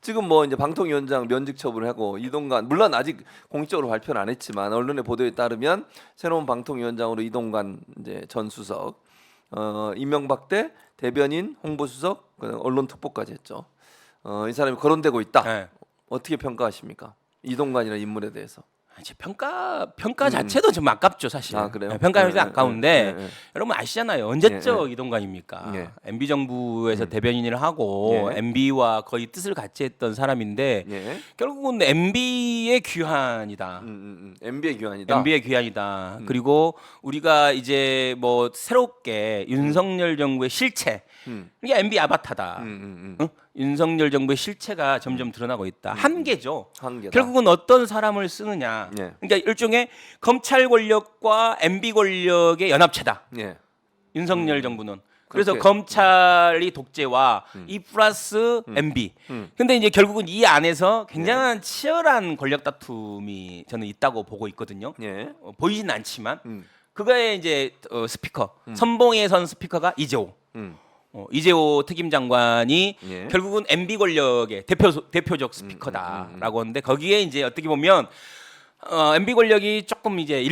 지금 뭐 이제 방통위원장 면직 처분을 하고 이동관 물론 아직 공식적으로 발표는 안 했지만 언론의 보도에 따르면 새로운 방통위원장으로 이동관 이제 전 수석, 이명박 때 대변인, 홍보수석, 언론 특보까지 했죠. 이 사람이 거론되고 있다. 네. 어떻게 평가하십니까? 이동관이라는 인물에 대해서. 이제 평가 자체도 좀 아깝죠 사실. 아, 그래요? 네, 평가 자체도 아까운데 네. 여러분 아시잖아요. 언제적 이동관입니까? 네. MB 정부에서 대변인을 하고 네. MB와 거의 뜻을 같이 했던 사람인데 예. 결국은 MB의 귀환이다. MB의 교환이다. MB의 귀환이다. 그리고 우리가 이제 뭐 새롭게 윤석열 정부의 실체 이게 MB 아바타다. 응? 윤석열 정부의 실체가 점점 드러나고 있다. 한계죠. 한계다. 결국은 어떤 사람을 쓰느냐. 예. 그러니까 일종의 검찰 권력과 MB 권력의 연합체다. 예. 윤석열 정부는. 그래서 그렇게. 검찰이 독재와 이 플러스 MB. 근데 이제 결국은 이 안에서 굉장한 치열한 권력 다툼이 저는 있다고 보고 있거든요. 예. 보이진 않지만 그거에 이제 스피커 선봉에 선 스피커가 이재호. 이재호 특임장관이 예. 결국은 MB 권력의 대표적 스피커다라고 하는데 거기에 이제 어떻게 보면 MB 권력이 조금 이제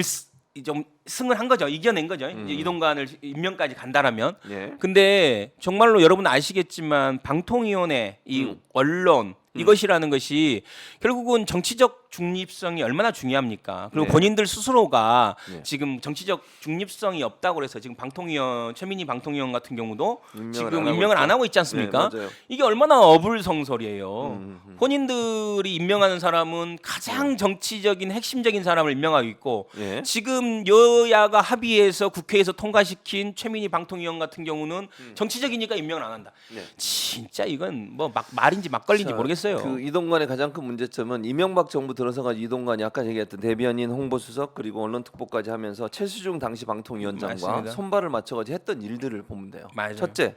좀 승을 한 거죠. 이겨낸 거죠. 이제 이동관을 임명까지 간다라면. 예. 근데 정말로 여러분 아시겠지만 방통위원회 이 언론 이것이라는 것이 결국은 정치적 중립성이 얼마나 중요합니까? 그리고 네. 본인들 스스로가 네. 지금 정치적 중립성이 없다고 그래서 지금 방통위원 최민희 방통위원 같은 경우도 지금 안 하고 임명을 안 있죠. 하고 있지 않습니까? 네, 맞아요. 이게 얼마나 어불성설이에요. 본인들이 임명하는 사람은 가장 정치적인 핵심적인 사람을 임명하고 있고 예. 지금 여야가 합의해서 국회에서 통과시킨 최민희 방통위원 같은 경우는 정치적이니까 임명을 안 한다. 네. 진짜 이건 뭐 말인지 막걸리인지 자, 모르겠어요. 그 이동관의 가장 큰 문제점은 이명박 정부 들어서가지고 이동관이 아까 얘기했던 대변인, 홍보수석 그리고 언론특보까지 하면서 최수중 당시 방통위원장과 맞습니다. 손발을 맞춰가지고 했던 일들을 보면 돼요. 맞아요. 첫째,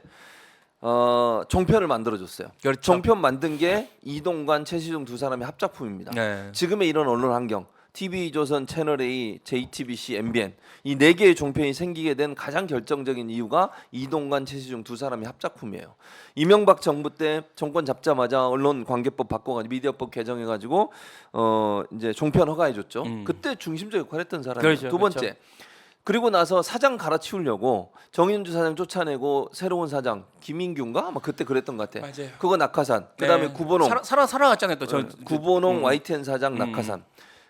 종편을 만들어줬어요. 그렇죠. 종편 만든 게 이동관, 최수중 두 사람의 합작품입니다. 네. 지금의 이런 언론 환경, TV조선, 채널A, JTBC, MBN 이 네 개의 종편이 생기게 된 가장 결정적인 이유가 이동관, 최수중 두 사람의 합작품이에요. 이명박 정부 때 정권 잡자마자 언론관계법 바꿔가지고 미디어법 개정해가지고 이제 종편 허가해줬죠. 그때 중심적 역할을 했던 사람이에요. 그렇죠, 두 번째. 그렇죠. 그리고 나서 사장 갈아치우려고 정윤주 사장 쫓아내고 새로운 사장 김인규인가 아마 그때 그랬던 것 같아. 맞아요. 그거 낙하산. 그다음에 구본홍. 살아갔잖아요. 또 구본홍 YTN 사장 낙하산.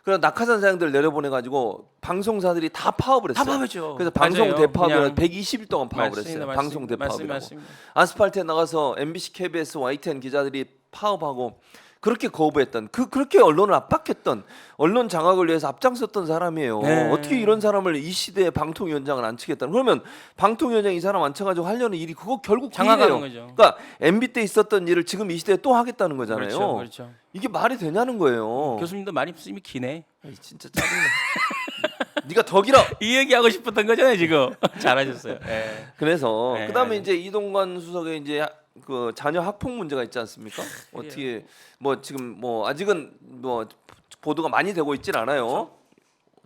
그래서 낙하산 사장들 내려보내 가지고 방송사들이 다 파업을 했어요. 다 파업했죠. 그래서 방송 맞아요. 대파업을 그냥 120일 동안 파업을 맞습니다, 했어요. 맞습니다. 방송 대파업이라고. 맞습니다. 아스팔트에 나가서 MBC, KBS, YTN 기자들이 파업하고 그렇게 거부했던 그렇게 언론을 압박했던 언론 장악을 위해서 앞장섰던 사람이에요. 네. 어떻게 이런 사람을 이 시대에 방통위원장을 앉히겠다는? 그러면 방통위원장 이 사람 앉혀가지고 하려는 일이 그거 결국 장악하는 일이에요. 거죠. 그러니까 MB 때 있었던 일을 지금 이 시대에 또 하겠다는 거잖아요. 그렇죠, 그렇죠. 이게 말이 되냐는 거예요. 교수님도 말씀이 기네. 아이, 진짜 짜증나. 네가 더 길어. 이 얘기하고 싶었던 거잖아요 지금. 잘하셨어요. 네. 그래서 네, 그다음에 네. 이제 이동관 수석의 이제 그 자녀 학폭 문제가 있지 않습니까? 어떻게 뭐 지금 뭐 아직은 뭐 보도가 많이 되고 있질 않아요. 그렇죠.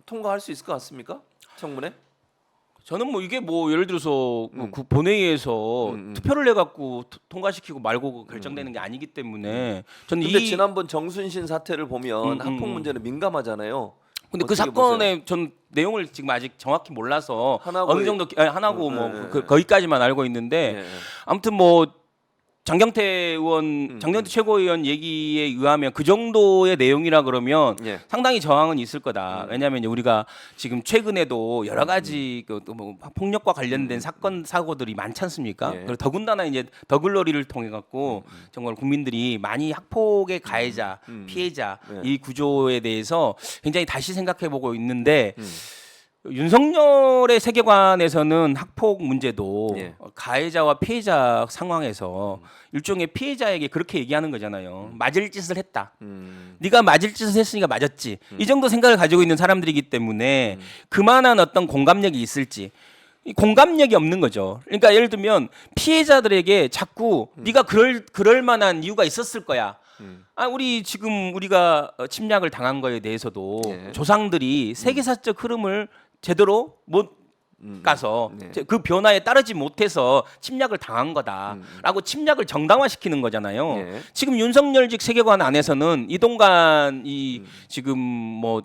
통과할 수 있을 것 같습니까? 청문회? 저는 뭐 이게 뭐 예를 들어서 그 본회의에서 투표를 해 갖고 통과시키고 말고 결정되는 게 아니기 때문에 저는 근데 이 지난번 정순신 사태를 보면 학폭 문제는 민감하잖아요. 근데 그 어떻게 사건의 전 내용을 지금 아직 정확히 몰라서 하나고의- 어느 정도 하나고 뭐 예. 거기까지만 알고 있는데 예. 아무튼 뭐 장경태 의원, 장경태 최고위원 얘기에 의하면 그 정도의 내용이라 그러면 예. 상당히 저항은 있을 거다. 왜냐하면 이제 우리가 지금 최근에도 여러 가지 뭐 폭력과 관련된 사건 사고들이 많지 않습니까? 예. 그리고 더군다나 이제 더글로리를 통해 갖고 정말 국민들이 많이 학폭의 가해자, 피해자 예. 이 구조에 대해서 굉장히 다시 생각해보고 있는데. 윤석열의 세계관에서는 학폭 문제도 예. 가해자와 피해자 상황에서 일종의 피해자에게 그렇게 얘기하는 거잖아요. 맞을 짓을 했다. 네가 맞을 짓을 했으니까 맞았지. 이 정도 생각을 가지고 있는 사람들이기 때문에 그만한 어떤 공감력이 있을지. 이 공감력이 없는 거죠. 그러니까 예를 들면 피해자들에게 자꾸 네가 그럴 만한 이유가 있었을 거야. 우리 지금 우리가 침략을 당한 거에 대해서도 예. 조상들이 세계사적 흐름을 제대로 못 가서 네. 그 변화에 따르지 못해서 침략을 당한 거다라고 침략을 정당화시키는 거잖아요. 네. 지금 윤석열직 세계관 안에서는 이동관 지금 뭐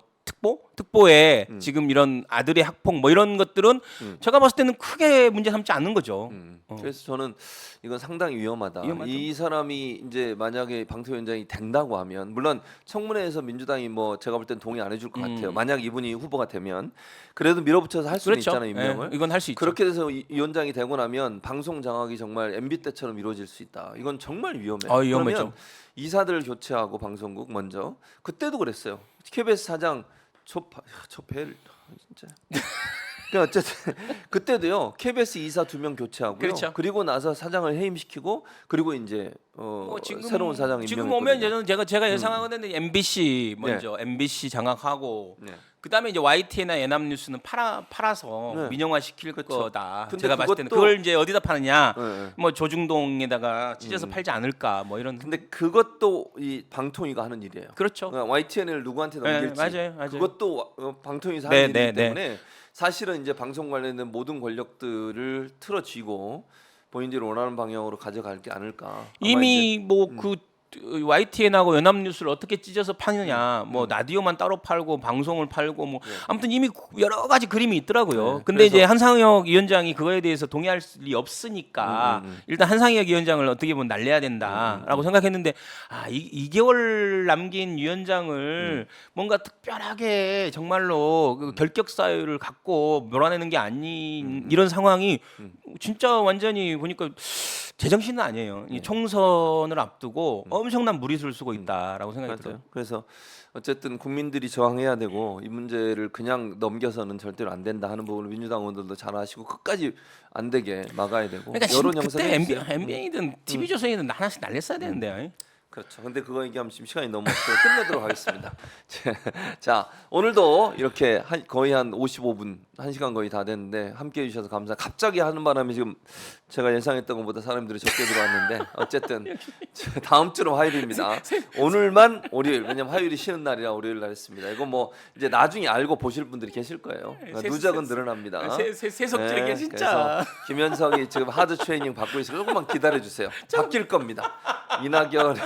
특보에 지금 이런 아들의 학폭 뭐 이런 것들은 제가 봤을 때는 크게 문제 삼지 않는 거죠. 그래서 저는 이건 상당히 위험하다. 위험하죠. 이 사람이 이제 만약에 방통위원장이 된다고 하면 물론 청문회에서 민주당이 뭐 제가 볼 땐 동의 안 해줄 것 같아요. 만약 이분이 후보가 되면 그래도 밀어붙여서 할 수는 그렇죠. 있잖아요, 임명을. 예, 이건 할 수 있죠. 그렇게 돼서 위원장이 되고 나면 방송 장악이 정말 MB 때처럼 이루어질 수 있다. 이건 정말 위험해요. 위험하죠. 그러면 이사들 교체하고 방송국 먼저 그때도 그랬어요. KBS 사장 초패를 진짜. 근데 어쨌든 그때도요 KBS 이사 2명 교체하고요. 그렇죠. 그리고 나서 사장을 해임시키고 그리고 이제 새로운 사장 지금 임명했거든요. 오면 제가 예상하거든요. MBC 먼저 MBC 장악하고 그다음에 이제 YTN이나 연합뉴스는 팔아서 네. 민영화 시킬 그쵸. 거다. 근데 제가 봤을 때는 그것도- 그걸 이제 어디다 파느냐? 네. 뭐 조중동에다가 찢어서 팔지 않을까? 뭐 이런. 근데 그것도 이 방통위가 하는 일이에요. 그렇죠. 그러니까 YTN을 누구한테 네, 넘길지 맞아요. 그것도 방통위에서 네, 하는 일이기 네, 때문에 사실은 이제 방송 관련된 모든 권력들을 틀어쥐고 본인들이 원하는 방향으로 가져갈 게 아닐까. 아마 이미 뭐 그 YTN하고 연합뉴스를 어떻게 찢어서 파느냐, 뭐 라디오만 따로 팔고 방송을 팔고 뭐 아무튼 이미 여러 가지 그림이 있더라고요. 네, 근데 그래서- 이제 한상혁 위원장이 그거에 대해서 동의할 리 없으니까 일단 한상혁 위원장을 어떻게 보면 날려야 된다라고 생각했는데 2개월 남긴 위원장을 뭔가 특별하게 정말로 그 결격 사유를 갖고 몰아내는 게 아닌 이런 상황이 진짜 완전히 보니까 제정신은 아니에요. 이 총선을 앞두고 엄청난 무리수를 쓰고 있다라고 생각이 들어요. 맞아요. 그래서 어쨌든 국민들이 저항해야 되고 이 문제를 그냥 넘겨서는 절대로 안 된다 하는 부분을 민주당 의원들도 잘 아시고 끝까지 안 되게 막아야 되고 그러니까 여론 그때 형성해 주세요. MBN이든 TV조선이든 하나씩 날렸어야 되는데요. 그렇죠. 근데 그거 얘기하면 지금 시간이 너무 없어서 끝내도록 하겠습니다. 자, 오늘도 이렇게 거의 한 55분, 1시간 거의 다 됐는데 함께 해주셔서 감사합니다. 갑자기 하는 바람에 지금 제가 예상했던 것보다 사람들이 적게 들어왔는데 어쨌든 다음 주로 화요일입니다. 오늘만 월요일, 왜냐면 화요일이 쉬는 날이라 월요일 날 했습니다. 이거 뭐 이제 나중에 알고 보실 분들이 계실 거예요. 그러니까 누적은 늘어납니다. 세속적이야 진짜. 그래서 김현성이 지금 하드 트레이닝 받고 있어요. 조금만 기다려 주세요. 바뀔 겁니다. 이낙연의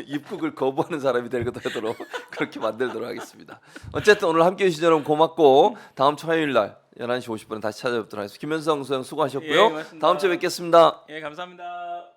입국을 거부하는 사람이 되도록 그렇게 만들도록 하겠습니다. 어쨌든 오늘 함께해 주신 여러분 고맙고 다음 주 화요일 날 11시 50분에 다시 찾아뵙도록 하겠습니다. 김현성 소장 수고하셨고요. 예, 고맙습니다. 다음 주에 뵙겠습니다. 예, 감사합니다.